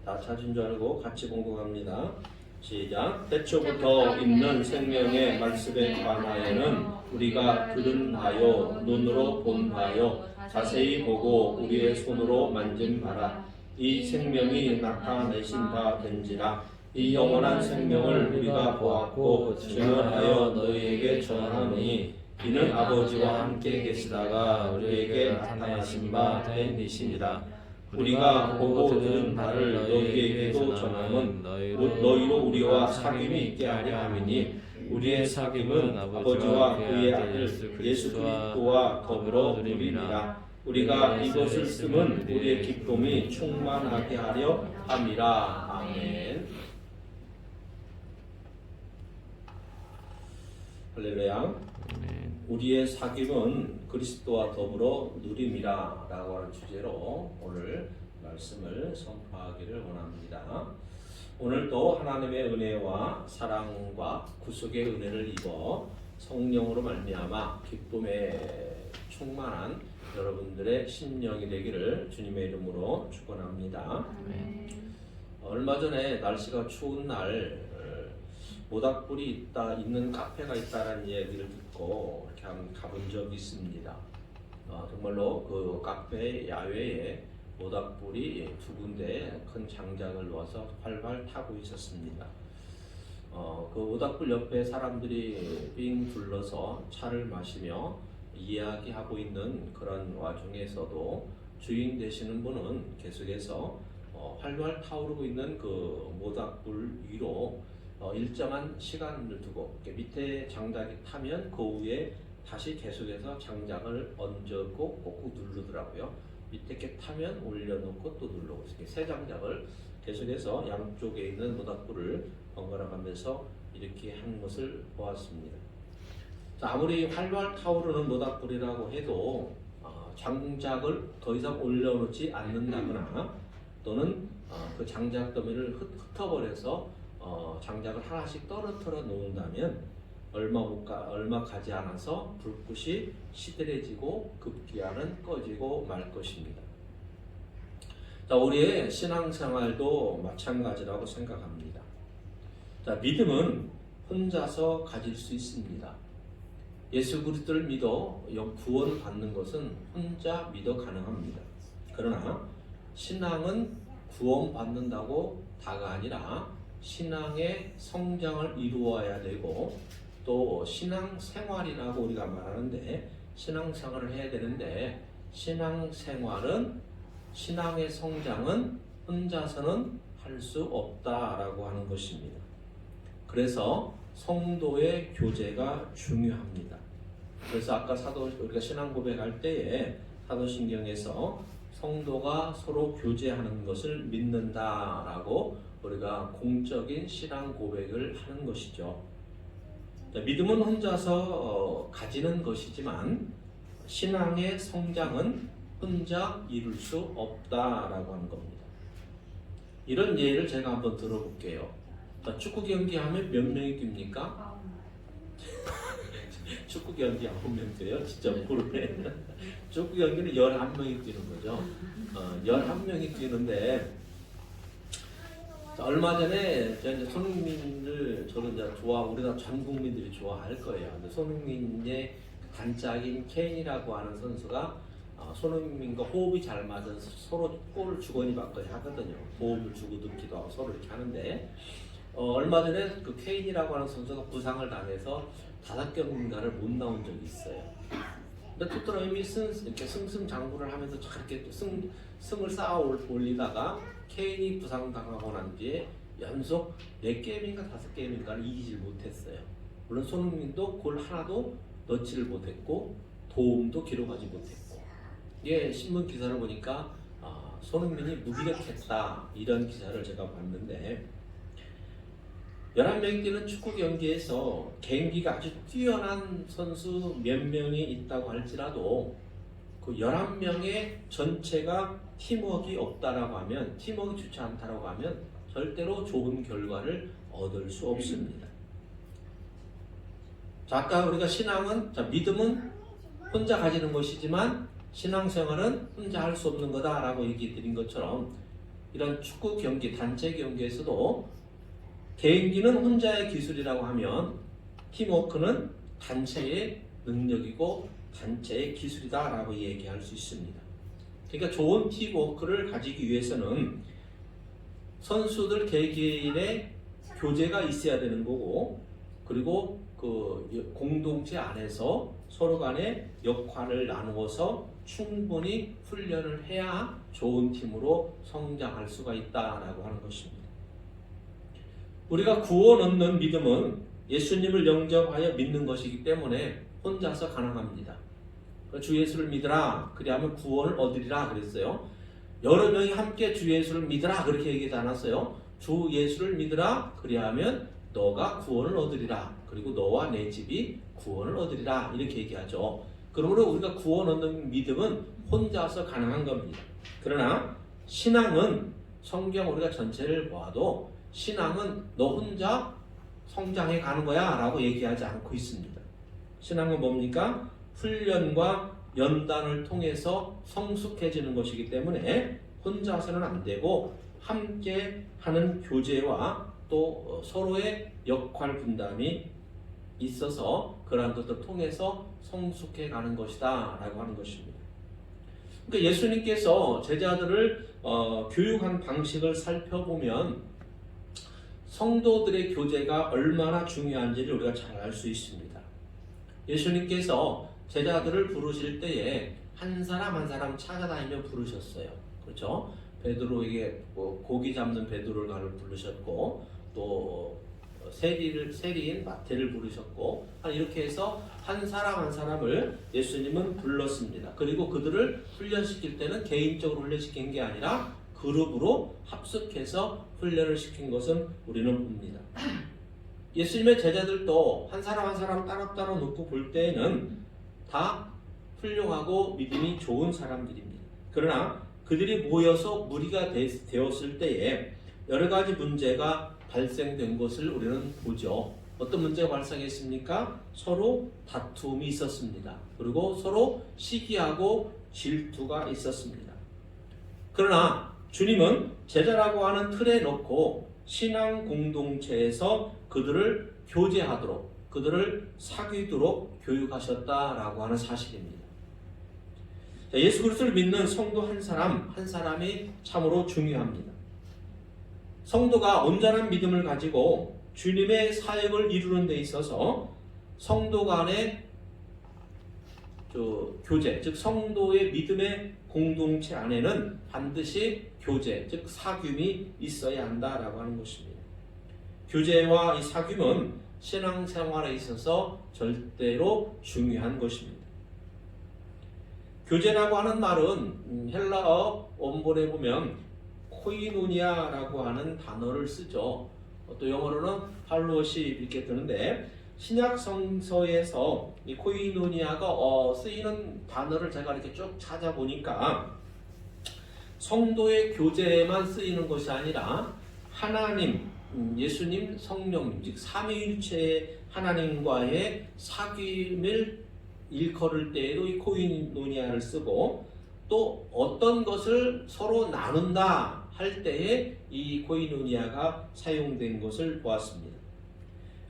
다 찾은 줄 알고 같이 공동합니다. 시작. 태초부터 있는 생명의 말씀에 관하여는 우리가 들은 바요 눈으로 본 바요 자세히 보고 우리의 손으로 만진 바라. 이 생명이 나타내신 바 된지라. 이 영원한 생명을 우리가 보았고 증언하여 너희에게 전하노니 이는 아버지와 함께 계시다가 우리에게 나타나신 바 된 이시니라. 우리가 보고 들은 바를 너희에게도 전함은 너희로 우리와 사귐이 있게 하려 함이니 우리의 사귐은 아버지와 그의 아들 예수 그리스도와 더불어 누리리라. 우리가 이것을 쓰면 우리의 기쁨이 충만하게 하려 함이라. 아멘. 할렐루야. 우리의 사귐은 그리스도와 더불어 누림이라 라고 하는 주제로 오늘 말씀을 선포하기를 원합니다. 오늘도 하나님의 은혜와 사랑과 구속의 은혜를 입어 성령으로 말미암아 기쁨에 충만한 여러분들의 심령이 되기를 주님의 이름으로 축원합니다. 얼마 전에 날씨가 추운 날 모닥불이 있는 카페가 있다는 얘기를 듣고 이렇게 한번 가본 적이 있습니다. 정말로 그 카페 야외에 모닥불이 두 군데 큰 장작을 놓아서 활활 타고 있었습니다. 그 모닥불 옆에 사람들이 빙 둘러서 차를 마시며 이야기하고 있는 그런 와중에서도 주인 되시는 분은 계속해서 활활 타오르고 있는 그 모닥불 위로 일정한 시간을 두고 밑에 장작이 타면 그 위에 다시 계속해서 장작을 얹고 꾹꾹 누르더라고요. 밑에 게 타면 올려놓고 또 누르고 이렇게 세 장작을 계속해서 양쪽에 있는 모닥불을 번갈아 가면서 이렇게 한 것을 보았습니다. 아무리 활활 타오르는 모닥불이라고 해도 장작을 더 이상 올려놓지 않는다거나 또는 그 장작 더미를 흩어버려서 장작을 하나씩 떨어뜨려 놓는다면 얼마 가지 않아서 불꽃이 시들해지고 급기야는 꺼지고 말 것입니다. 자, 우리의 신앙생활도 마찬가지라고 생각합니다. 자, 믿음은 혼자서 가질 수 있습니다. 예수 그리스도를 믿어 구원 받는 것은 혼자 믿어 가능합니다. 그러나 신앙은 구원 받는다고 다가 아니라 신앙의 성장을 이루어야 되고 또 신앙생활이라고 우리가 말하는데 신앙생활을 해야 되는데 신앙생활은 신앙의 성장은 혼자서는 할 수 없다라고 하는 것입니다. 그래서 성도의 교제가 중요합니다. 그래서 아까 우리가 신앙 고백할 때에 사도신경에서 성도가 서로 교제하는 것을 믿는다라고 우리가 공적인 신앙 고백을 하는 것이죠. 믿음은 혼자서 가지는 것이지만 신앙의 성장은 혼자 이룰 수 없다라고 하는 겁니다. 이런 예를 제가 한번 들어볼게요. 축구 경기 하면 몇 명이 뜁니까? 축구 경기 9명 뛰어요? 진짜 모르네. 축구 경기는 11명이 뛰는 거죠. 11명이 뛰는데 얼마 전에 손흥민을 저는 이제 우리나라 전 국민들이 좋아할 거예요. 근데 손흥민의 단짝인 케인이라고 하는 선수가 손흥민과 호흡이 잘 맞아서 서로 골을 주거니 받거니 하거든요. 호흡을 주고 듣기도 하고 서로 이렇게 하는데 얼마 전에 그 케인이라고 하는 선수가 부상을 당해서 5경기인가를 못 나온 적이 있어요. 근데 토트넘이 이렇게 승승장구를 하면서 저렇게 또 승을 쌓아 올리다가 케인이 부상당하고 난 뒤에 연속 4게임인가 5게임인가를 이기질 못했어요. 물론 손흥민도 골 하나도 넣지를 못했고 도움도 기록하지 못했고 이게 신문 기사를 보니까 손흥민이 무기력했다 이런 기사를 제가 봤는데 11명이 뛰는 축구 경기에서 개인기가 아주 뛰어난 선수 몇 명이 있다고 할지라도 그 11명의 전체가 팀워크가 없다라고 하면 팀워크가 좋지 않다라고 하면 절대로 좋은 결과를 얻을 수 없습니다. 자, 아까 우리가 믿음은 혼자 가지는 것이지만 신앙생활은 혼자 할 수 없는 거다라고 얘기 드린 것처럼 이런 축구 경기, 단체 경기에서도 개인기는 혼자의 기술이라고 하면 팀워크는 단체의 능력이고 단체의 기술이다라고 얘기할 수 있습니다. 그러니까 좋은 팀워크를 가지기 위해서는 선수들 개개인의 교제가 있어야 되는 거고, 그리고 그 공동체 안에서 서로 간의 역할을 나누어서 충분히 훈련을 해야 좋은 팀으로 성장할 수가 있다라고 하는 것입니다. 우리가 구원 얻는 믿음은 예수님을 영접하여 믿는 것이기 때문에 혼자서 가능합니다. 주 예수를 믿으라, 그리하면 구원을 얻으리라 그랬어요. 여러 명이 함께 주 예수를 믿으라 그렇게 얘기하지 않았어요. 주 예수를 믿으라, 그리하면 너가 구원을 얻으리라, 그리고 너와 내 집이 구원을 얻으리라 이렇게 얘기하죠. 그러므로 우리가 구원 얻는 믿음은 혼자서 가능한 겁니다. 그러나 신앙은, 성경 우리가 전체를 보아도 신앙은 너 혼자 성장해 가는 거야 라고 얘기하지 않고 있습니다. 신앙은 뭡니까? 훈련과 연단을 통해서 성숙해지는 것이기 때문에 혼자서는 안 되고 함께 하는 교제와 또 서로의 역할 분담이 있어서 그러한 것들을 통해서 성숙해 가는 것이다 라고 하는 것입니다. 그러니까 예수님께서 제자들을 교육한 방식을 살펴보면 성도들의 교제가 얼마나 중요한지를 우리가 잘 알 수 있습니다. 예수님께서 제자들을 부르실 때에 한 사람 한 사람 찾아다니며 부르셨어요. 그렇죠? 베드로에게 고기 잡는 베드로를 부르셨고, 또 세리인 마태를 부르셨고, 이렇게 해서 한 사람 한 사람을 예수님은 불렀습니다. 그리고 그들을 훈련시킬 때는 개인적으로 훈련시킨 게 아니라 그룹으로 합숙해서 훈련을 시킨 것은 우리는 봅니다. 예수님의 제자들도 한 사람 한 사람 따로따로 놓고 볼 때에는 다 훌륭하고 믿음이 좋은 사람들입니다. 그러나 그들이 모여서 무리가 되었을 때에 여러 가지 문제가 발생된 것을 우리는 보죠. 어떤 문제가 발생했습니까? 서로 다툼이 있었습니다. 그리고 서로 시기하고 질투가 있었습니다. 그러나 주님은 제자라고 하는 틀에 넣고 신앙 공동체에서 그들을 교제하도록, 그들을 사귀도록 교육하셨다라고 하는 사실입니다. 예수 그리스도를 믿는 성도 한 사람 한 사람이 참으로 중요합니다. 성도가 온전한 믿음을 가지고 주님의 사역을 이루는 데 있어서 성도 간의 교제, 즉 성도의 믿음의 공동체 안에는 반드시 교제, 즉 사귐이 있어야 한다라고 하는 것입니다. 교제와 이 사귐은 신앙생활에 있어서 절대로 중요한 것입니다. 교제라고 하는 말은 헬라어 원본에 보면 코이노니아라고 하는 단어를 쓰죠. 또 영어로는 할로시 이렇게 뜨는데, 신약 성서에서 이 코이노니아가 쓰이는 단어를 제가 이렇게 쭉 찾아보니까 성도의 교제에만 쓰이는 것이 아니라 하나님, 예수님, 성령님, 즉 삼위일체의 하나님과의 사귐을 일컬을 때에도 이 코이노니아를 쓰고, 또 어떤 것을 서로 나눈다 할 때에 이 코이노니아가 사용된 것을 보았습니다.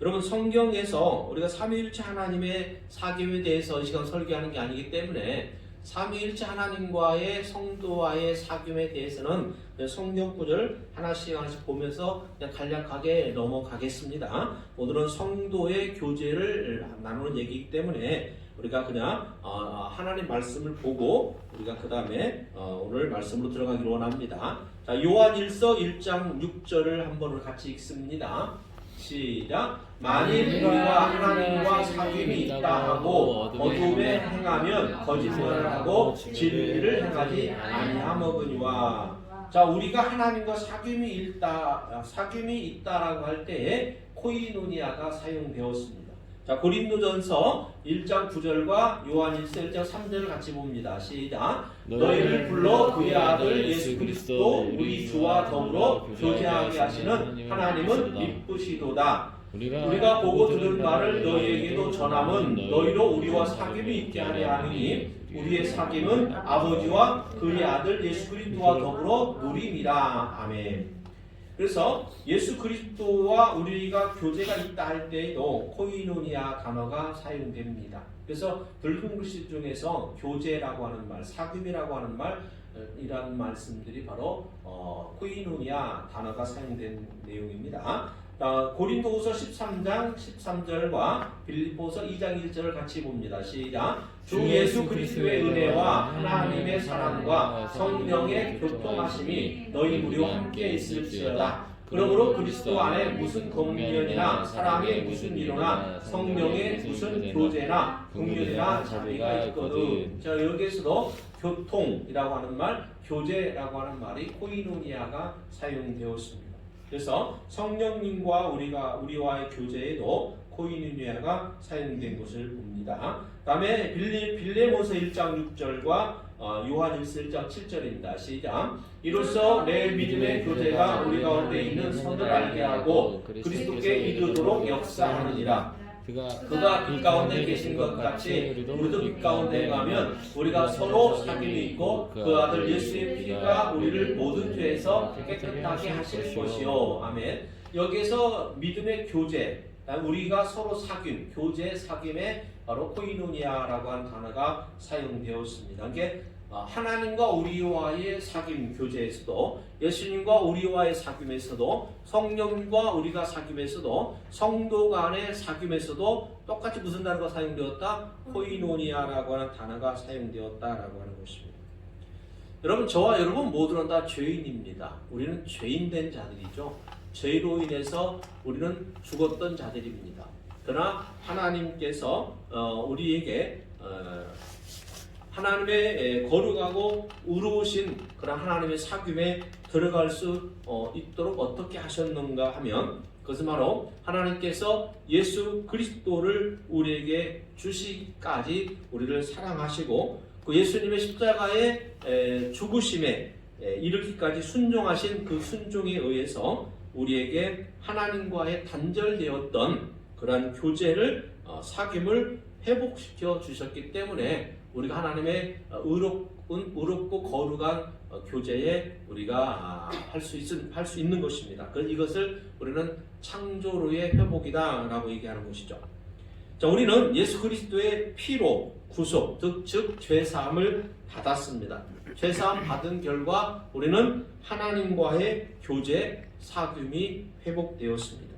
여러분, 성경에서 우리가 삼위일체 하나님의 사귐에 대해서 이 시간 설교하는 게 아니기 때문에 삼위일체 하나님과의 성도와의 사귐에 대해서는 성경 구절 하나씩 보면서 그냥 간략하게 넘어가겠습니다. 오늘은 성도의 교제를 나누는 얘기이기 때문에 우리가 그냥 하나님 말씀을 보고 우리가 그 다음에 오늘 말씀으로 들어가기를 원합니다. 자, 요한일서 1장 6절을 한번 같이 읽습니다. 시작. 만일 우리가 하나님과 사귐이 있다 하고 어둠에 행하면 거짓말을 하고 진리를 행하지 아니하거니와. 자, 우리가 하나님과 사귐이 있다라고 할 때에 코이노니아가 사용되었습니다. 자, 고린도전서 1장 9절과 요한일서 1장 3절을 같이 봅니다. 시작. 너희를 불러 그의 아들 예수 그리스도 우리 주와 더불어 교제하게 하시는 하나님은 미쁘시도다. 우리가 보고 들은 바를 너희에게도 전함은 너희로 우리와 사귐이 있게 하려 하느니 우리의 사귐은 아버지와 그의 아들 예수 그리스도와 더불어 누림이라. 아멘. 그래서 예수 그리스도와 우리가 교제가 있다 할 때에도 코이노니아 단어가 사용됩니다. 그래서 붉은 글씨 중에서 교제라고 하는 말, 사귐이라고 하는 말, 이런 말씀들이 바로 코이노니아 단어가 사용된 내용입니다. 고린도후서 13장 13절과 빌립보서 2장 1절을 같이 봅니다. 시작. 주 예수 그리스도의 은혜와 하나님의 사랑과 성령의 교통하심이 너희 무리와 함께 있을지어다. 그러므로 그리스도 안에 무슨 공면이나 사랑의 무슨 위로나 성령의 무슨 교제나 공면이나 자비가 있거든. 자, 여기에서도 교통이라고 하는 말, 교제라고 하는 말이 코이노니아가 사용되었습니다. 그래서 성령님과 우리와의 교제에도 코이노니아가 사용된 것을 봅니다. 다음에 빌레몬서 1장 6절과 요한일서 1장 7절입니다. 시작. 이로써 내 믿음의 교제가 우리 가운데 있는 선을 알게 하고 그리스도께 이르도록 역사하느니라. 그가 빛 가운데 계신 것 같이 우리도 빛 가운데 가면 우리가 서로 사귐이 있고 그 아들 예수의 피가 우리를 모든 죄에서 깨끗하게 하실 것이요. 아멘. 여기에서 믿음의 교제, 우리가 서로 사귐, 교제 사귐에 바로 코이노니아라고 하는 단어가 사용되었습니다. 이게 하나님과 우리와의 사귐 교제에서도, 예수님과 우리와의 사귐에서도, 성령과 우리가 사귐에서도, 성도 간의 사귐에서도 똑같이 무슨 단어가 사용되었다? 코이노니아라고 하는 단어가 사용되었다라고 하는 것입니다. 여러분, 저와 여러분 모두는 다 죄인입니다. 우리는 죄인된 자들이죠. 죄로 인해서 우리는 죽었던 자들입니다. 그러나 하나님께서 우리에게 하나님의 거룩하고 의로우신 그런 하나님의 사귐에 들어갈 수 있도록 어떻게 하셨는가 하면, 그것은 바로 하나님께서 예수 그리스도를 우리에게 주시기까지 우리를 사랑하시고 그 예수님의 십자가의 죽으심에 이르기까지 순종하신 그 순종에 의해서 우리에게 하나님과의 단절되었던 그러한 교제를, 사귐을 회복시켜 주셨기 때문에 우리가 하나님의 의롭고 거룩한 교제에 우리가 할 수 있는 것입니다. 그래서 이것을 우리는 창조로의 회복이다라고 얘기하는 것이죠. 자, 우리는 예수 그리스도의 피로 구속, 즉 죄사함을 받았습니다. 죄사함 받은 결과 우리는 하나님과의 교제, 사귐이 회복되었습니다.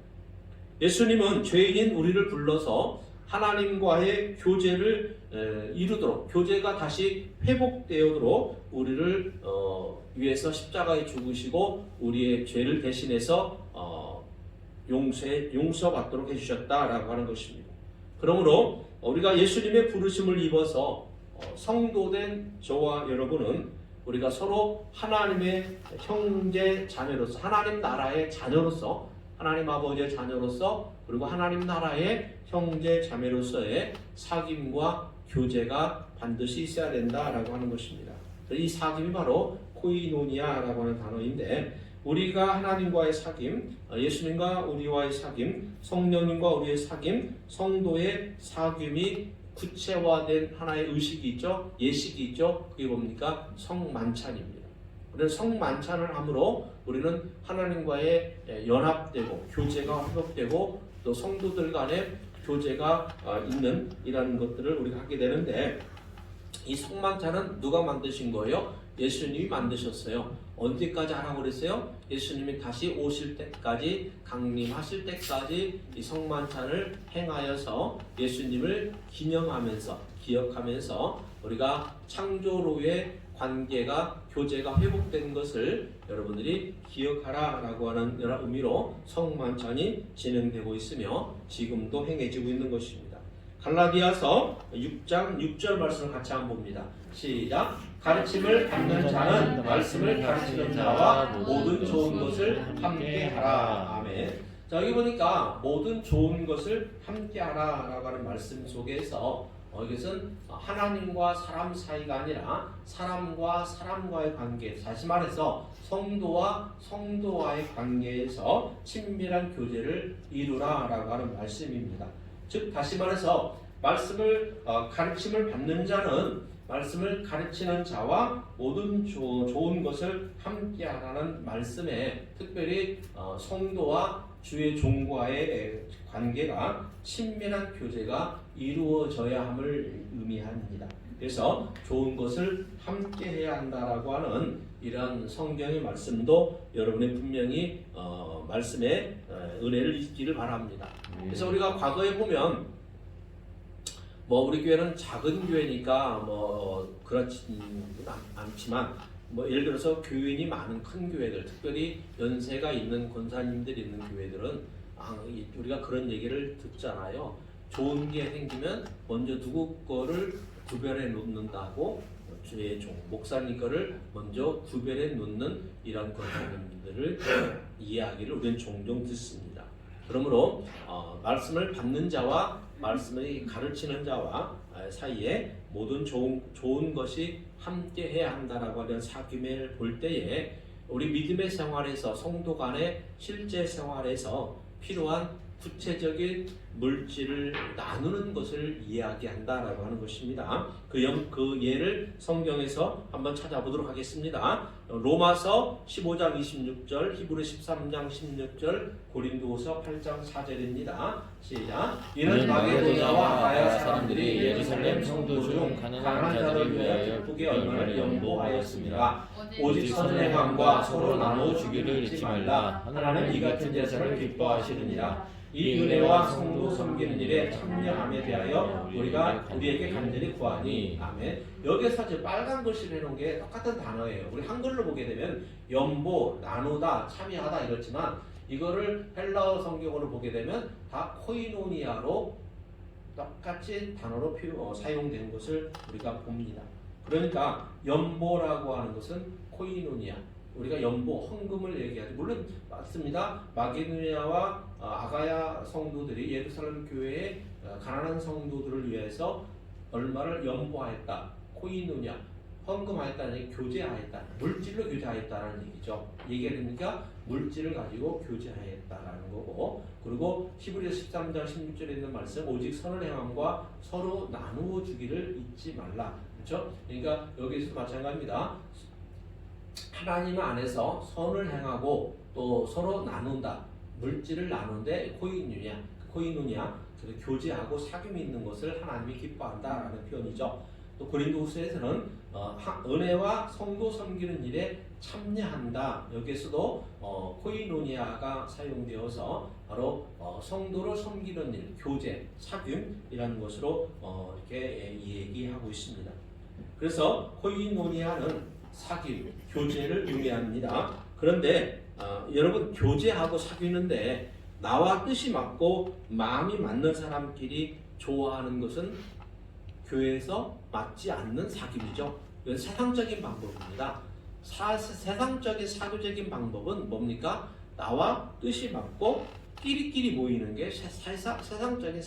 예수님은 죄인인 우리를 불러서 하나님과의 교제를 이루도록, 교제가 다시 회복되도록 우리를 위해서 십자가에 죽으시고 우리의 죄를 대신해서 용서받도록 해주셨다라고 하는 것입니다. 그러므로 우리가 예수님의 부르심을 입어서 성도된 저와 여러분은 우리가 서로 하나님의 형제 자녀로서, 하나님 나라의 자녀로서, 하나님 아버지의 자녀로서, 그리고 하나님 나라의 형제 자매로서의 사귐과 교제가 반드시 있어야 된다라고 하는 것입니다. 이 사귐이 바로 코이노니아라고 하는 단어인데, 우리가 하나님과의 사귐, 예수님과 우리와의 사귐, 성령님과 우리의 사귐, 성도의 사귐이 구체화된 하나의 의식이 있죠. 예식이 있죠. 그게 뭡니까? 성만찬입니다. 우리는 성만찬을 함으로 우리는 하나님과의 연합되고 교제가 회복되고 또 성도들 간의 교제가 있는 이런 것들을 우리가 하게 되는데, 이 성만찬은 누가 만드신 거예요? 예수님이 만드셨어요. 언제까지 하라고 그랬어요? 예수님이 다시 오실 때까지, 강림하실 때까지 이 성만찬을 행하여서 예수님을 기억하면서 우리가 창조로의 관계가, 교제가 회복된 것을 여러분들이 기억하라라고 하는 여러 의미로 성만찬이 진행되고 있으며 지금도 행해지고 있는 것입니다. 갈라디아서 6장 6절 말씀을 같이 한번 봅니다. 시작. 가르침을 받는 자는 말씀을 가르치는 자와 모든 좋은 것을 함께 하라. 아멘. 자, 여기 보니까 모든 좋은 것을 함께 하라 라고 하는 말씀 속에서 이것은 하나님과 사람 사이가 아니라 사람과 사람과의 관계, 다시 말해서 성도와 성도와의 관계에서 친밀한 교제를 이루라라고 하는 말씀입니다. 즉 다시 말해서 말씀을 가르침을 받는 자는 말씀을 가르치는 자와 모든 좋은 것을 함께하라는 말씀에 특별히 성도와 주의 종과의 관계가 친밀한 교제가 이루어져야 함을 의미합니다. 그래서 좋은 것을 함께 해야 한다라고 하는 이러한 성경의 말씀도 여러분의 분명히 말씀에 은혜를 잊기를 바랍니다. 그래서 우리가 과거에 보면 우리 교회는 작은 교회니까 그렇지 않지만 예를 들어서 교인이 많은 큰 교회들, 특별히 연세가 있는 권사님들이 있는 교회들은 우리가 그런 얘기를 듣잖아요. 좋은 게 생기면 먼저 누구 거를 구별해 놓는다고, 주의 종 목사님 거를 먼저 구별해 놓는 이런 권사님들을 이야기를 우리는 종종 듣습니다. 그러므로 말씀을 받는 자와 말씀을 가르치는 자와 사이에 모든 좋은 것이 함께 해야 한다라고 하는 사귐을 볼 때에 우리 믿음의 생활에서 성도 간의 실제 생활에서 필요한 구체적인 물질을 나누는 것을 이야기한다라고 하는 것입니다. 그 예를 성경에서 한번 찾아보도록 하겠습니다. 로마서 15장 26절, 히브리 13장 16절, 고린도후서 8장 4절입니다. 시작. 이는 마게도냐와 아가야 사람들이 예루살렘 성도 중 가난한 자들을 위하여 기쁘게 얼마를 연보하였습니다. 오직 선행함과 서로 나누어 주기를 잊지 말라. 하나님 이 같은 제사를 기뻐하시느니라. 이 은혜와 성도 섬기는 일에 참여함에 대하여 우리에게 간절히 구하니. 아멘. 여기서 이제 빨간 글씨로 해놓은 게 똑같은 단어예요. 우리 한글로 보게 되면 연보, 나누다, 참여하다 이렇지만 이거를 헬라어 성경으로 보게 되면 다 코이노니아로 똑같이 단어로 사용된 것을 우리가 봅니다. 그러니까 연보라고 하는 것은 코이노니아, 우리가 연보, 헌금을 얘기하죠. 물론 맞습니다. 마게도냐와 아가야 성도들이 예루살렘 교회의 가난한 성도들을 위해서 얼마를 연보하였다. 코이노냐, 헌금하였다는 얘기, 교제하였다. 물질로 교제하였다는 얘기죠. 얘기하니까 물질을 가지고 교제하였다라는 거고, 그리고 히브리서 13장 16절에 있는 말씀, 오직 선을 행함과 서로 나누어 주기를 잊지 말라. 그렇죠? 그러니까 여기서도 마찬가지입니다. 하나님 안에서 선을 행하고 또 서로 나눈다. 물질을 나누는데 코이노니아, 그래서 교제하고 사귐이 있는 것을 하나님이 기뻐한다라는 표현이죠. 또 고린도후서에서는 은혜와 성도 섬기는 일에 참여한다. 여기에서도 코이노니아가 사용되어서 바로 성도를 섬기는 일, 교제, 사귐이라는 것으로 이렇게 얘기하고 있습니다. 그래서 코이노니아는 사귐, 교제를 의미합니다. 그런데 여러분 교제하고 사귀는데 나와 뜻이 맞고 마음이 맞는 사람끼리 좋아하는 것은 교회에서 맞지 않는 사귐이죠. 이건 세상적인 방법입니다. 세상적인 사교적인 방법은 뭡니까? 나와 뜻이 맞고 끼리끼리 모이는 게 세상적인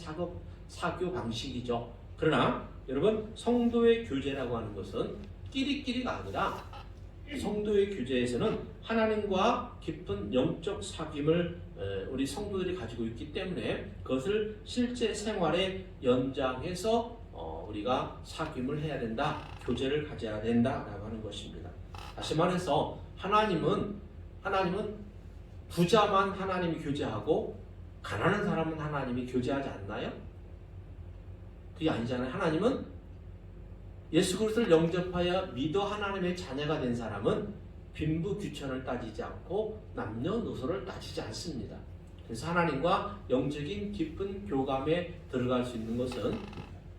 사교 방식이죠. 그러나 여러분 성도의 교제라고 하는 것은 끼리끼리가 아니라 성도의 교제에서는 하나님과 깊은 영적 사귐을 우리 성도들이 가지고 있기 때문에 그것을 실제 생활에 연장해서 우리가 사귐을 해야 된다, 교제를 가져야 된다라고 하는 것입니다. 다시 말해서 하나님은 부자만 하나님이 교제하고 가난한 사람은 하나님이 교제하지 않나요? 그게 아니잖아요. 하나님은 예수 그리스도를 영접하여 믿어 하나님의 자녀가 된 사람은 빈부귀천을 따지지 않고 남녀노소를 따지지 않습니다. 그래서 하나님과 영적인 깊은 교감에 들어갈 수 있는 것은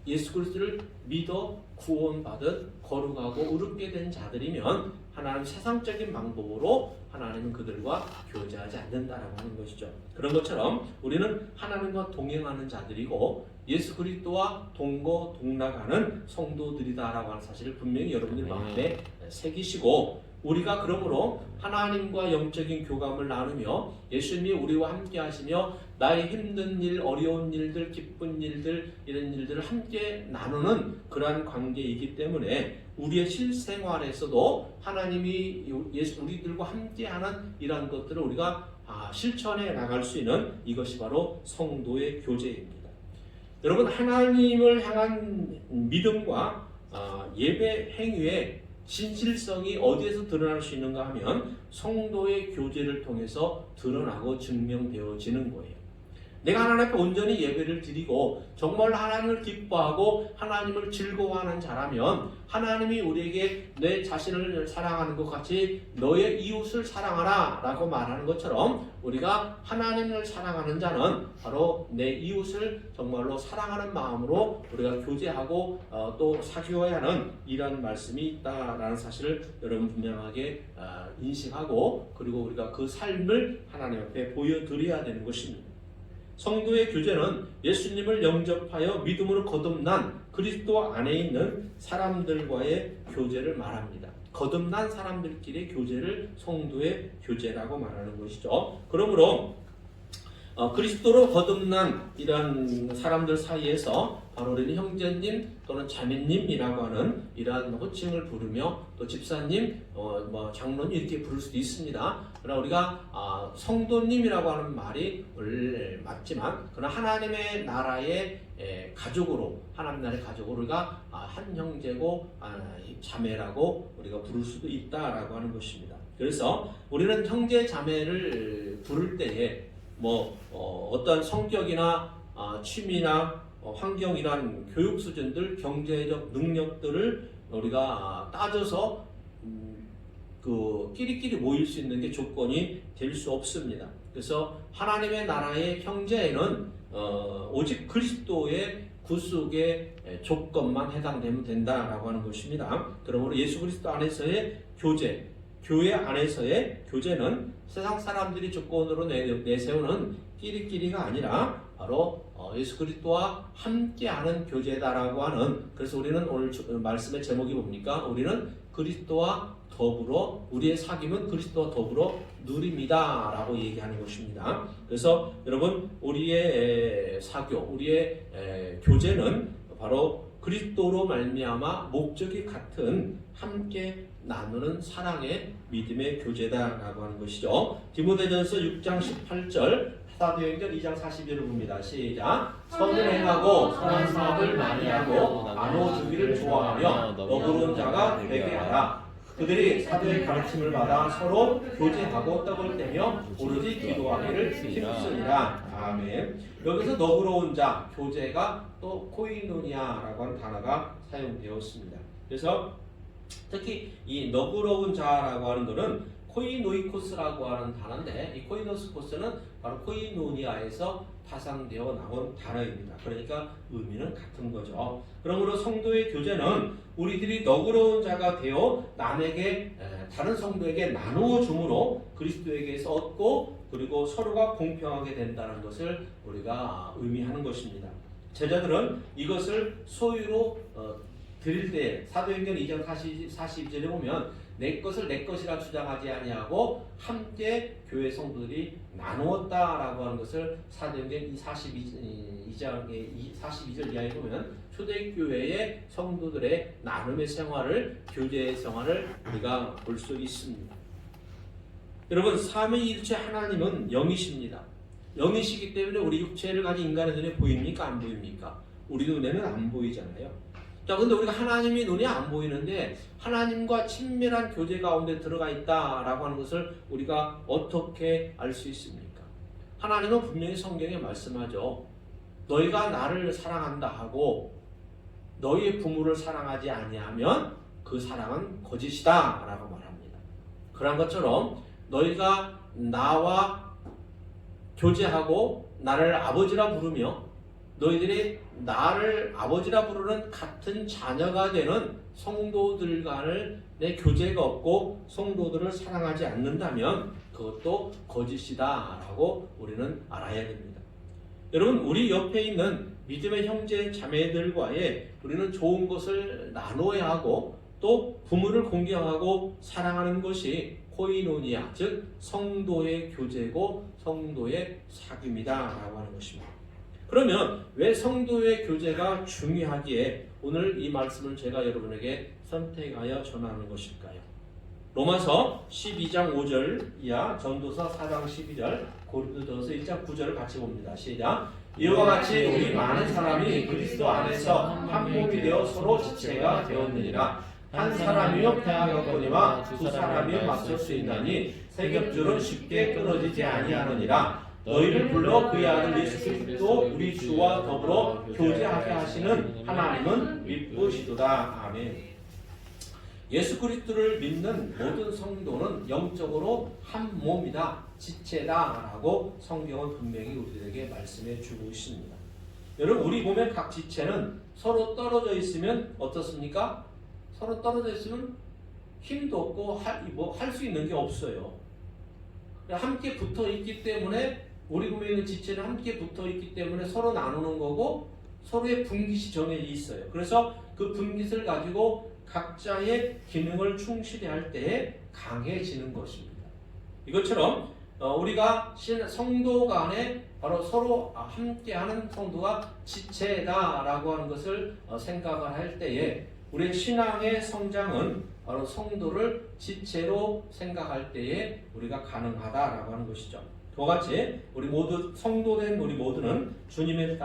예수 그리스도를 믿어 구원받은 거룩하고 의롭게 된 자들이면 하나님 세상적인 방법으로 하나님은 그들과 교제하지 않는다라고 하는 것이죠. 그런 것처럼 우리는 하나님과 동행하는 자들이고 예수 그리스도와 동거동락하는 성도들이다라고 하는 사실을 분명히 여러분들 마음에 새기시고 우리가 그러므로 하나님과 영적인 교감을 나누며 예수님이 우리와 함께 하시며 나의 힘든 일, 어려운 일들, 기쁜 일들, 이런 일들을 함께 나누는 그러한 관계이기 때문에 우리의 실생활에서도 하나님이 우리들과 함께하는 이러한 것들을 우리가 실천해 나갈 수 있는 이것이 바로 성도의 교제입니다. 여러분, 하나님을 향한 믿음과 예배 행위의 진실성이 어디에서 드러날 수 있는가 하면 성도의 교제를 통해서 드러나고 증명되어지는 거예요. 내가 하나님 앞에 온전히 예배를 드리고 정말 하나님을 기뻐하고 하나님을 즐거워하는 자라면 하나님이 우리에게 내 자신을 사랑하는 것 같이 너의 이웃을 사랑하라 라고 말하는 것처럼 우리가 하나님을 사랑하는 자는 바로 내 이웃을 정말로 사랑하는 마음으로 우리가 교제하고 또 사귀어야 하는 이런 말씀이 있다라는 사실을 여러분 분명하게 인식하고 그리고 우리가 그 삶을 하나님 앞에 보여드려야 되는 것입니다. 성도의 교제는 예수님을 영접하여 믿음으로 거듭난 그리스도 안에 있는 사람들과의 교제를 말합니다. 거듭난 사람들끼리의 교제를 성도의 교제라고 말하는 것이죠. 그러므로 그리스도로 거듭난 이런 사람들 사이에서 바로 우리는 형제님 또는 자매님이라고 하는 이러한 호칭을 부르며 또 집사님, 장로님 이렇게 부를 수도 있습니다. 그러나 우리가 성도님이라고 하는 말이 맞지만 그러나 하나님의 나라의 가족으로 하나님 나라의 가족으로 우리가 한 형제고 자매라고 우리가 부를 수도 있다라고 하는 것입니다. 그래서 우리는 형제 자매를 부를 때에 어떤 성격이나 취미나 환경이란 교육 수준들, 경제적 능력들을 우리가 따져서 끼리끼리 모일 수 있는 게 조건이 될 수 없습니다. 그래서 하나님의 나라의 형제에는 오직 그리스도의 구속의 조건만 해당되면 된다라고 하는 것입니다. 그러므로 예수 그리스도 안에서의 교제, 교회 안에서의 교제는 세상 사람들이 조건으로 내세우는 끼리끼리가 아니라 바로 예수 그리스도와 함께하는 교제다라고 하는, 그래서 우리는 오늘 말씀의 제목이 뭡니까? 우리는 그리스도와 더불어, 우리의 사귐은 그리스도와 더불어 누립니다 라고 얘기하는 것입니다. 그래서 여러분, 우리의 사교, 우리의 교제는 바로 그리스도로 말미암아 목적이 같은 함께 나누는 사랑의 믿음의 교제다라고 하는 것이죠. 디모데전서 6장 18절, 사도행전 2장 41을 봅니다. 시작. 선을 행하고 선한 사업을 많이 하고 나눠주기를 좋아하며 너그러운 자가 되게 하라. 그들이 사도의 가르침을 받아 서로 교제하고 떡을 떼며 오로지 기도하기를 힘쓰니라. 아멘. 여기서 너그러운 자, 교제가 또 코이노니아라고 하는 단어가 사용되었습니다. 그래서 특히 이 너그러운 자라고 하는 것은 코이노이코스라고 하는 단어인데, 이 코이노스코스는 바로 코이노니아에서 파생되어 나온 단어입니다. 그러니까 의미는 같은 거죠. 그러므로 성도의 교제는 우리들이 너그러운 자가 되어 남에게, 다른 성도에게 나누어 줌으로 그리스도에게서 얻고 그리고 서로가 공평하게 된다는 것을 우리가 의미하는 것입니다. 제자들은 이것을 소유로 드릴 때 사도행전 2장 42절에 보면 내 것을 내 것이라 주장하지 아니하고 함께 교회 성도들이 나누었다라고 하는 것을 사도행전 42장의 42절 이하에 보면 초대교회의 성도들의 나눔의 생활을, 교제의 생활을 우리가 볼 수 있습니다. 여러분, 삼위일체 하나님은 영이십니다. 영이시기 때문에 우리 육체를 가진 인간의 눈에 보입니까? 안 보입니까? 우리 눈에는 안 보이잖아요. 자, 근데 우리가 하나님이 눈에 안 보이는데 하나님과 친밀한 교제 가운데 들어가 있다라고 하는 것을 우리가 어떻게 알 수 있습니까? 하나님은 분명히 성경에 말씀하죠. 너희가 나를 사랑한다 하고 너희의 부모를 사랑하지 아니하면 그 사랑은 거짓이다 라고 말합니다. 그런 것처럼 너희가 나와 교제하고 나를 아버지라 부르며 너희들이 나를 아버지라 부르는 같은 자녀가 되는 성도들 간의 교제가 없고 성도들을 사랑하지 않는다면 그것도 거짓이다 라고 우리는 알아야 됩니다. 여러분, 우리 옆에 있는 믿음의 형제 자매들과의 우리는 좋은 것을 나눠야 하고 또 부모를 공경하고 사랑하는 것이 코이노니아, 즉 성도의 교제고 성도의 사귐이다 라고 하는 것입니다. 그러면 왜 성도의 교제가 중요하기에 오늘 이 말씀을 제가 여러분에게 선택하여 전하는 것일까요? 로마서 12장 5절 이하, 전도서 4장 12절, 고린도전서 1장 9절을 같이 봅니다. 시작. 이와 같이 우리 많은 사람이 그리스도 안에서 한 몸이 되어 서로 지체가 되었느니라. 한 사람이요 평안하거니와 두 사람이요 맞설 수 있나니 세 겹줄은 쉽게 끊어지지 아니하느니라. 너희를 불러 그의 아들 예수 그리스도 우리 주와 더불어 교제하게 하시는 하나님은 미쁘시도다. 아멘. 예수 그리스도를 믿는 모든 성도는 영적으로 한 몸이다, 지체다 라고 성경은 분명히 우리에게 말씀해 주고 있습니다. 여러분, 우리 몸의 각 지체는 서로 떨어져 있으면 어떻습니까? 서로 떨어져 있으면 힘도 없고 할 수 있는 게 없어요. 함께 붙어 있기 때문에, 우리 몸에 있는 지체는 함께 붙어 있기 때문에 서로 나누는 거고 서로의 분깃이 정해져 있어요. 그래서 그 분깃을 가지고 각자의 기능을 충실히 할 때에 강해지는 것입니다. 이것처럼 우리가 성도 간에 바로 서로 함께하는 성도가 지체다라고 하는 것을 생각을 할 때에 우리의 신앙의 성장은 바로 성도를 지체로 생각할 때에 우리가 가능하다라고 하는 것이죠. 그와 같이 우리 모두 성도된 우리 모두는 주님의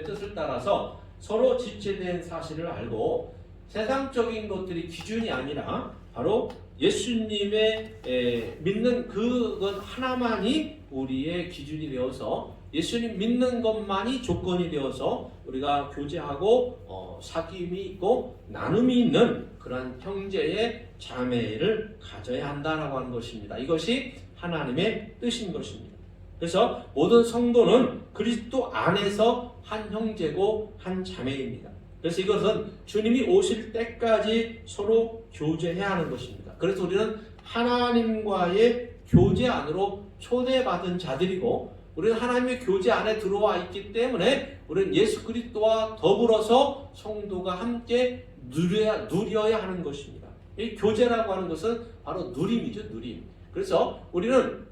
뜻을 따라서 서로 지체된 사실을 알고 세상적인 것들이 기준이 아니라 바로 예수님의 믿는 그것 하나만이 우리의 기준이 되어서 예수님 믿는 것만이 조건이 되어서 우리가 교제하고 사귐이 있고 나눔이 있는 그런 형제의 자매를 가져야 한다라고 하는 것입니다. 이것이 하나님의 뜻인 것입니다. 그래서 모든 성도는 그리스도 안에서 한 형제고 한 자매입니다. 그래서 이것은 주님이 오실 때까지 서로 교제해야 하는 것입니다. 그래서 우리는 하나님과의 교제 안으로 초대받은 자들이고 우리는 하나님의 교제 안에 들어와 있기 때문에 우리는 예수 그리스도와 더불어서 성도가 함께 누려야 하는 것입니다. 이 교제라고 하는 것은 바로 누림이죠, 누림. 그래서 우리는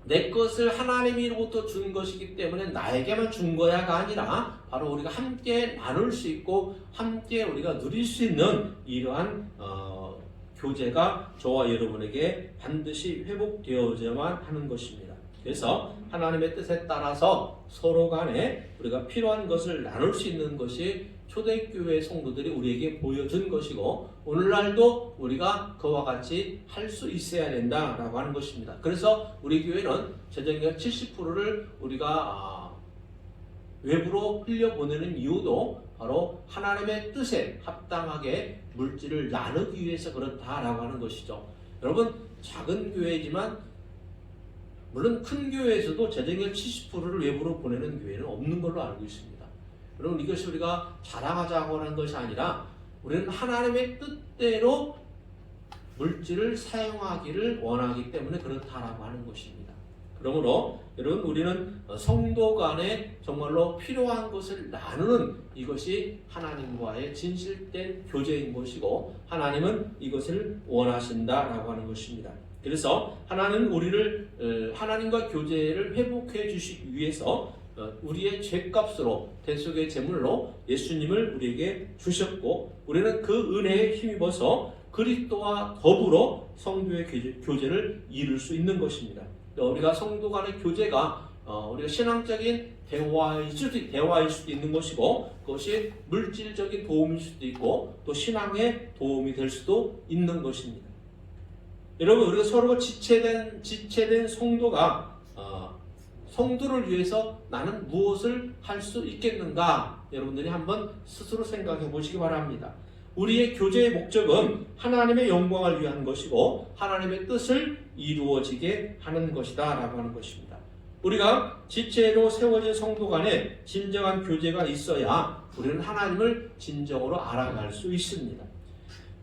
내 것을 하나님으로부터 준 것이기 때문에 나에게만 준 거야가 아니라 바로 우리가 함께 나눌 수 있고 함께 우리가 누릴 수 있는 이러한 교제가 저와 여러분에게 반드시 회복되어야만 하는 것입니다. 그래서 하나님의 뜻에 따라서 서로 간에 우리가 필요한 것을 나눌 수 있는 것이 초대교회 성도들이 우리에게 보여준 것이고 오늘날도 우리가 그와 같이 할 수 있어야 된다라고 하는 것입니다. 그래서 우리 교회는 재정의 70%를 우리가 외부로 흘려보내는 이유도 바로 하나님의 뜻에 합당하게 물질을 나누기 위해서 그렇다라고 하는 것이죠. 여러분, 작은 교회지만 물론 큰 교회에서도 재정의 70%를 외부로 보내는 교회는 없는 걸로 알고 있습니다. 여러분, 이것이 우리가 자랑하자고 하는 것이 아니라 우리는 하나님의 뜻대로 물질을 사용하기를 원하기 때문에 그렇다라고 하는 것입니다. 그러므로 여러분, 우리는 성도 간에 정말로 필요한 것을 나누는 이것이 하나님과의 진실된 교제인 것이고 하나님은 이것을 원하신다라고 하는 것입니다. 그래서 하나님은 우리를 하나님과 교제를 회복해 주시기 위해서 우리의 죄값으로 대속의 제물로 예수님을 우리에게 주셨고 우리는 그 은혜에 힘입어서 그리스도와 더불어 성도의 교제를 이룰 수 있는 것입니다. 우리가 성도 간의 교제가 우리가 신앙적인 대화일 수도 있는 것이고 그것이 물질적인 도움일 수도 있고 또 신앙의 도움이 될 수도 있는 것입니다. 여러분, 우리가 서로 지체된 성도가 성도를 위해서 나는 무엇을 할 수 있겠는가? 여러분들이 한번 스스로 생각해 보시기 바랍니다. 우리의 교제의 목적은 하나님의 영광을 위한 것이고 하나님의 뜻을 이루어지게 하는 것이다 라고 하는 것입니다. 우리가 지체로 세워진 성도 간에 진정한 교제가 있어야 우리는 하나님을 진정으로 알아갈 수 있습니다.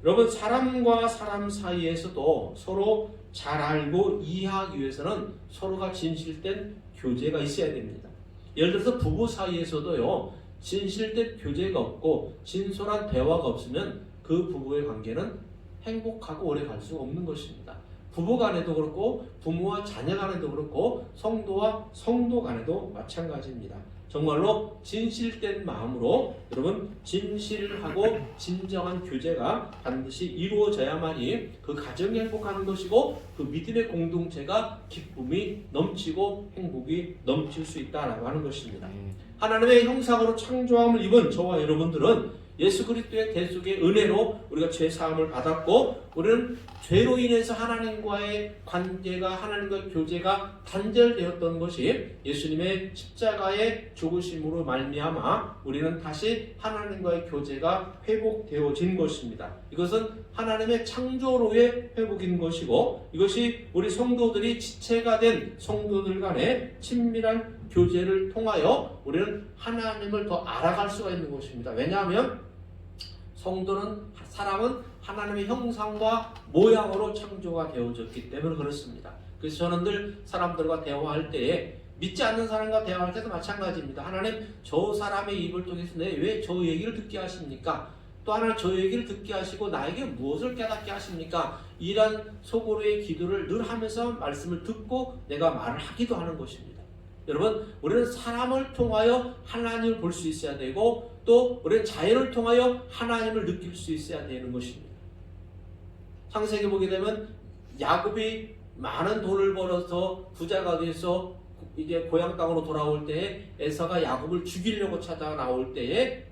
여러분, 사람과 사람 사이에서도 서로 잘 알고 이해하기 위해서는 서로가 진실된 교제가 있어야 됩니다. 예를 들어서 부부 사이에서도요, 진실된 교제가 없고 진솔한 대화가 없으면 그 부부의 관계는 행복하고 오래 갈 수 없는 것입니다. 부부 간에도 그렇고 부모와 자녀 간에도 그렇고 성도와 성도 간에도 마찬가지입니다. 정말로 진실된 마음으로 여러분 진실하고 진정한 교제가 반드시 이루어져야만이 그 가정이 행복하는 것이고 그 믿음의 공동체가 기쁨이 넘치고 행복이 넘칠 수 있다라고 하는 것입니다. 하나님의 형상으로 창조함을 입은 저와 여러분들은 예수 그리스도의 대속의 은혜로 우리가 죄 사함을 받았고 우리는 죄로 인해서 하나님과의 관계가 하나님과의 교제가 단절되었던 것이 예수님의 십자가의 죽으심으로 말미암아 우리는 다시 하나님과의 교제가 회복되어진 것입니다. 이것은 하나님의 창조로의 회복인 것이고 이것이 우리 성도들이 지체가 된 성도들 간의 친밀한 교제를 통하여 우리는 하나님을 더 알아갈 수가 있는 것입니다. 왜냐하면 사람은 하나님의 형상과 모양으로 창조가 되어졌기 때문에 그렇습니다. 그래서 저는 늘 사람들과 대화할 때에 믿지 않는 사람과 대화할 때도 마찬가지입니다. 하나님 저 사람의 입을 통해서 왜 저 얘기를 듣게 하십니까? 또 하나 저 얘기를 듣게 하시고 나에게 무엇을 깨닫게 하십니까? 이런 속으로의 기도를 늘 하면서 말씀을 듣고 내가 말을 하기도 하는 것입니다. 여러분 우리는 사람을 통하여 하나님을 볼 수 있어야 되고 또 우리는 자연을 통하여 하나님을 느낄 수 있어야 되는 것입니다. 창세기 보게 되면 야곱이 많은 돈을 벌어서 부자가 돼서 이제 고향 땅으로 돌아올 때에 에서가 야곱을 죽이려고 찾아 나올 때에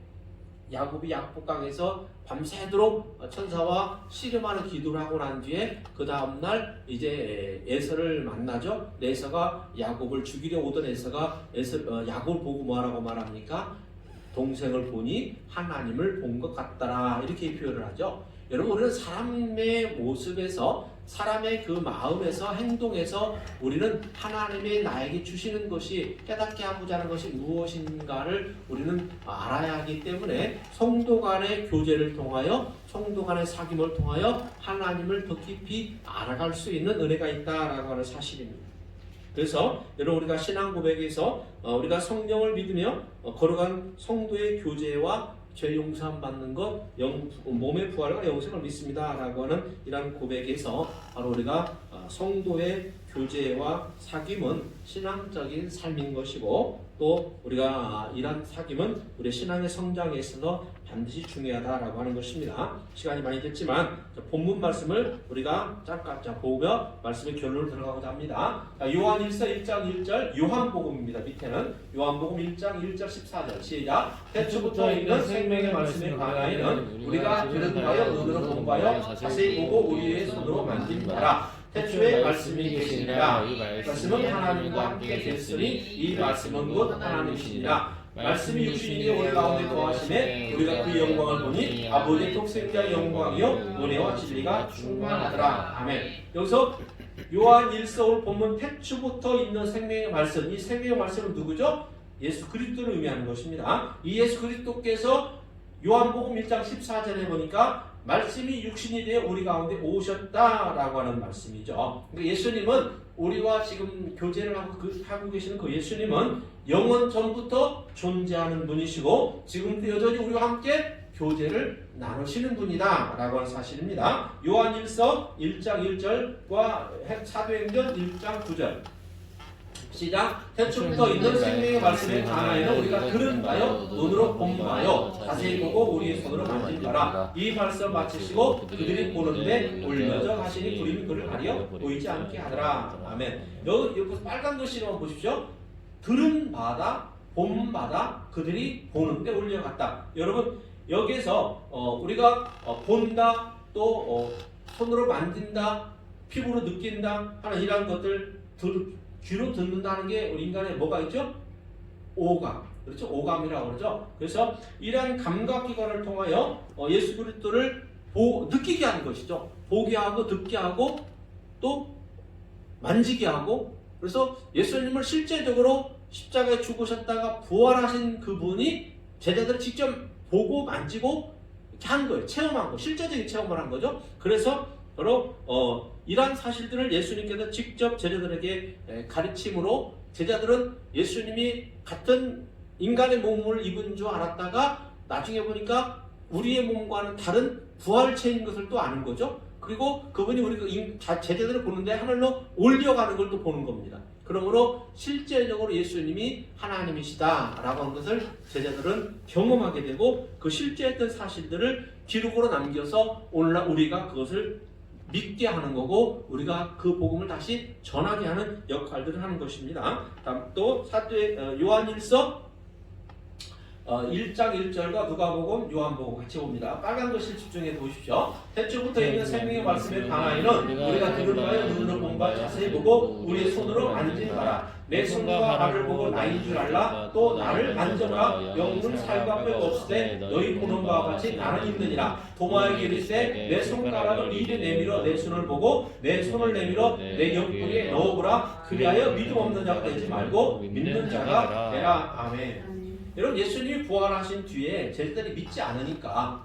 야곱이 약복강에서 밤새도록 천사와 씨름하는 기도를 하고 난 뒤에 그 다음날 이제 에서를 만나죠. 에서가 야곱을 죽이려 오던 에서가 야곱을 보고 뭐라고 말합니까? 동생을 보니 하나님을 본 것 같더라 이렇게 표현을 하죠. 여러분 우리는 사람의 모습에서 사람의 그 마음에서 행동에서 우리는 하나님이 나에게 주시는 것이 깨닫게 하고자 하는 것이 무엇인가를 우리는 알아야 하기 때문에 성도 간의 교제를 통하여 성도 간의 사귐을 통하여 하나님을 더 깊이 알아갈 수 있는 은혜가 있다라고 하는 사실입니다. 그래서 여러분 우리가 신앙 고백에서 우리가 성령을 믿으며 걸어간 성도의 교제와 죄 용서함 받는 것, 몸의 부활과 영생을 믿습니다 라고 하는 이러한 고백에서 바로 우리가 성도의 교제와 사귐은 신앙적인 삶인 것이고 또 우리가 이러한 사귐은 우리 신앙의 성장에 있어서 반드시 중요하다라고 하는 것입니다. 시간이 많이 됐지만 본문 말씀을 우리가 잠깐 보며 말씀의 결론을 들어가고자 합니다. 요한일서 1장 1절 요한복음입니다. 밑에는 요한복음 1장 1절 14절 시작. 태초부터 있는 생명의 말씀에 관하여는 우리가 들은 바여 눈으로 본 바여 자세히 보고 우리의 손으로 만진 바라. 태초에 말씀이 계시니라. 이 말씀은 하나님과 함께 계시니 이 말씀은 곧 하나님이시니라. 말씀이 육신이 우리 가운데 거하심에 우리가 그 영광을 보니 아버지의 독생자의 영광이요 은혜와 진리가 충만하더라. 아멘. 여기서 요한 1서 본문 태초부터 있는 생명의 말씀, 이 생명의 말씀은 누구죠? 예수 그리스도를 의미하는 것입니다. 이 예수 그리스도께서 요한복음 1장 14절에 보니까 말씀이 육신이 되어 우리 가운데 오셨다라고 하는 말씀이죠. 그러니까 예수님은 우리와 지금 교제를 하고 계시는 그 예수님은 영원 전부터 존재하는 분이시고 지금도 여전히 우리와 함께 교제를 나누시는 분이다 라고 하는 사실입니다. 요한일서 1장 1절과 사도행전 1장 9절 시작. 태초부터 있는 생명의 말씀에 관하여는 우리가 들은 바요 눈으로 본 바요 자세히 보고 우리의 손으로 만진 바라. 이 말씀 마치시고 그들이 보는데 올려져 가시니 구름이 그를 가려 보이지 않게 하더라. 아멘. 여기 빨간 글씨로만 보십시오. 들은 바다 본 바다 그들이 보는데 올려갔다. 여러분 여기에서 우리가 본다 또 손으로 만진다 피부로 느낀다 하는 이런 것들 귀로 듣는다는 게 우리 인간에 뭐가 있죠? 오감. 그렇죠? 오감이라고 그러죠. 그래서 이러한 감각기관을 통하여 예수 그리스도를 느끼게 하는 것이죠. 보게 하고 듣게 하고 또 만지게 하고 그래서 예수님을 실제적으로 십자가에 죽으셨다가 부활하신 그분이 제자들을 직접 보고 만지고 이렇게 한 거예요. 체험한 거. 실제적인 체험을 한 거죠. 그래서 바로 이러한 사실들을 예수님께서 직접 제자들에게 가르침으로 제자들은 예수님이 같은 인간의 몸을 입은 줄 알았다가 나중에 보니까 우리의 몸과는 다른 부활체인 것을 또 아는 거죠. 그리고 그분이 우리 제자들을 보는데 하늘로 올려가는 걸 또 보는 겁니다. 그러므로 실제적으로 예수님이 하나님이시다라고 하는 것을 제자들은 경험하게 되고 그 실제했던 사실들을 기록으로 남겨서 오늘날 우리가 그것을 믿게 하는 거고 우리가 그 복음을 다시 전하게 하는 역할들을 하는 것입니다. 다음 또 요한일서 1장 1절과 누가복음, 요한복음 같이 봅니다. 빨간 글씨 집중해 보십시오. 태초부터 있는 생명의 말씀의 강하이는 우리가 들은 바에 눈으로 본 바 자세히 보고 우리의 손으로 만진 바라. 내 손과 발을 보고 나인 줄 알라. 또 나를 만져봐 영문 살과 뼈가 없으되 너희 보는 바와 같이 나는 있느니라. 도마에게 이르시되 내 손가락을 이리 내밀어 내 손을 보고 내 손을 내밀어 내 옆구리에 넣어보라. 그리하여 믿음 없는 자가 되지 말고 믿는 자가 되라. 아멘. 여러분 예수님이 부활하신 뒤에 제자들이 믿지 않으니까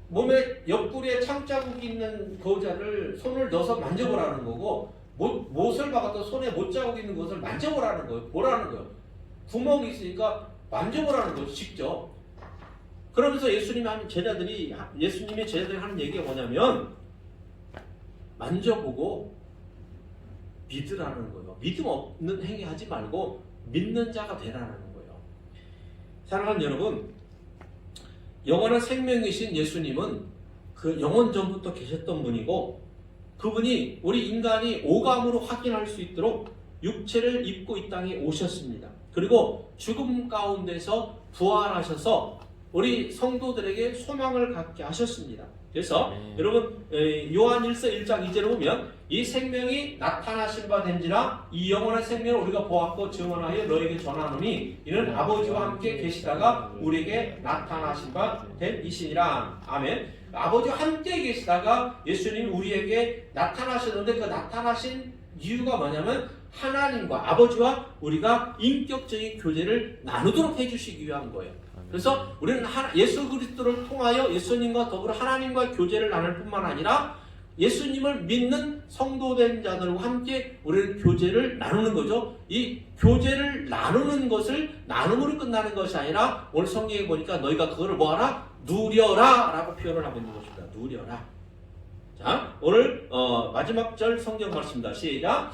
몸에 옆구리에 창자국이 있는 거자를 손을 넣어서 만져보라는 거고 못을 박아도 손에 못자국 있는 것을 만져보라는 거예요. 보라는 거예요. 구멍이 있으니까 만져보라는 거죠. 직접. 그러면서 예수님의 제자들이 하는 얘기가 뭐냐면 만져보고 믿으라는 거예요. 믿음 없는 행위 하지 말고 믿는 자가 되라는 거예요. 사랑하는 여러분, 영원한 생명이신 예수님은 그 영원 전부터 계셨던 분이고 그분이 우리 인간이 오감으로 확인할 수 있도록 육체를 입고 이 땅에 오셨습니다. 그리고 죽음 가운데서 부활하셔서 우리 성도들에게 소망을 갖게 하셨습니다. 그래서 여러분 요한일서 1장 2절을 보면 이 생명이 나타나신 바 된지라 이 영원한 생명을 우리가 보았고 증언하여 너에게 전하노니 이는 아버지와 함께 계시다가 우리에게 나타나신 바 된 이시니라. 아멘. 아버지와 함께 계시다가 예수님이 우리에게 나타나셨는데 그 나타나신 이유가 뭐냐면 하나님과 아버지와 우리가 인격적인 교제를 나누도록 해주시기 위한 거예요. 그래서 우리는 예수 그리스도를 통하여 예수님과 더불어 하나님과 교제를 나눌 뿐만 아니라 예수님을 믿는 성도된 자들과 함께 우리는 교제를 나누는 거죠. 이 교제를 나누는 것을 나눔으로 끝나는 것이 아니라 오늘 성경에 보니까 너희가 그거를 뭐하라? 누려라 라고 표현을 하고 있는 것입니다. 누려라. 자, 오늘 마지막 절 성경 말씀입니다. 시작.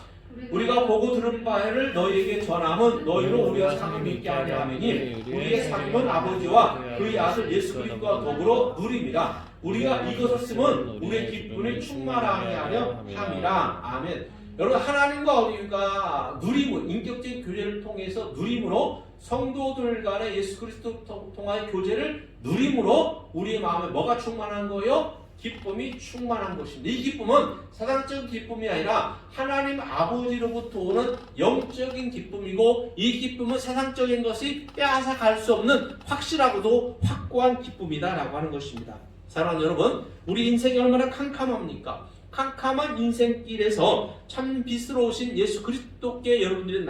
우리가 보고 들은 바를 너희에게 전함은 너희로 우리와 상임 있게 하려 함이니 우리의 상임은 아버지와 그의 아들 예수 그리스도와 더불어 누림이라. 우리가 이것을 쓰면 우리의 기쁨이 충만하게 하려 함이라. 아멘. 여러분 하나님과 우리가 누림을 인격적인 교제를 통해서 누림으로 성도들 간의 예수 그리스도 통하여 교제를 누림으로 우리의 마음에 뭐가 충만한 거예요? 기쁨이 충만한 것입니다. 이 기쁨은 세상적인 기쁨이 아니라 하나님 아버지로부터 오는 영적인 기쁨이고 이 기쁨은 세상적인 것이 빼앗아갈 수 없는 확실하고도 확고한 기쁨이다라고 하는 것입니다. 사랑하는 여러분, 우리 인생이 얼마나 캄캄합니까? 캄캄한 인생길에서 참 빛으로 오신 예수 그리스도께 여러분들이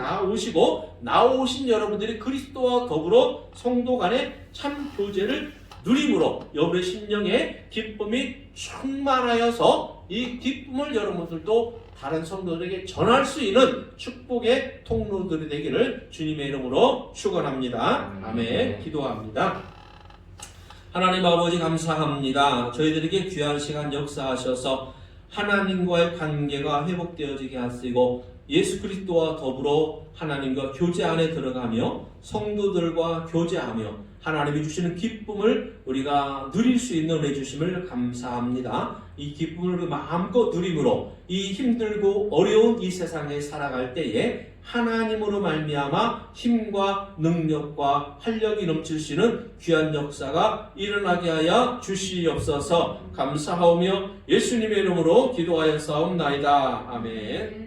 나오신 여러분들이 그리스도와 더불어 성도 간의 참 교제를 누림으로 여러분의 심령에 기쁨이 충만하여서 이 기쁨을 여러분들도 다른 성도들에게 전할 수 있는 축복의 통로들이 되기를 주님의 이름으로 축원합니다. 아멘. 기도합니다. 하나님 아버지 감사합니다. 저희들에게 귀한 시간 역사하셔서 하나님과의 관계가 회복되어지게 하시고 예수 그리스도와 더불어 하나님과 교제 안에 들어가며 성도들과 교제하며 하나님이 주시는 기쁨을 우리가 누릴 수 있는 은혜 주심을 감사합니다. 이 기쁨을 마음껏 누림으로 이 힘들고 어려운 이 세상에 살아갈 때에 하나님으로 말미암아 힘과 능력과 활력이 넘칠 수 있는 귀한 역사가 일어나게 하여 주시옵소서. 감사하오며 예수님의 이름으로 기도하여 싸움나이다. 아멘.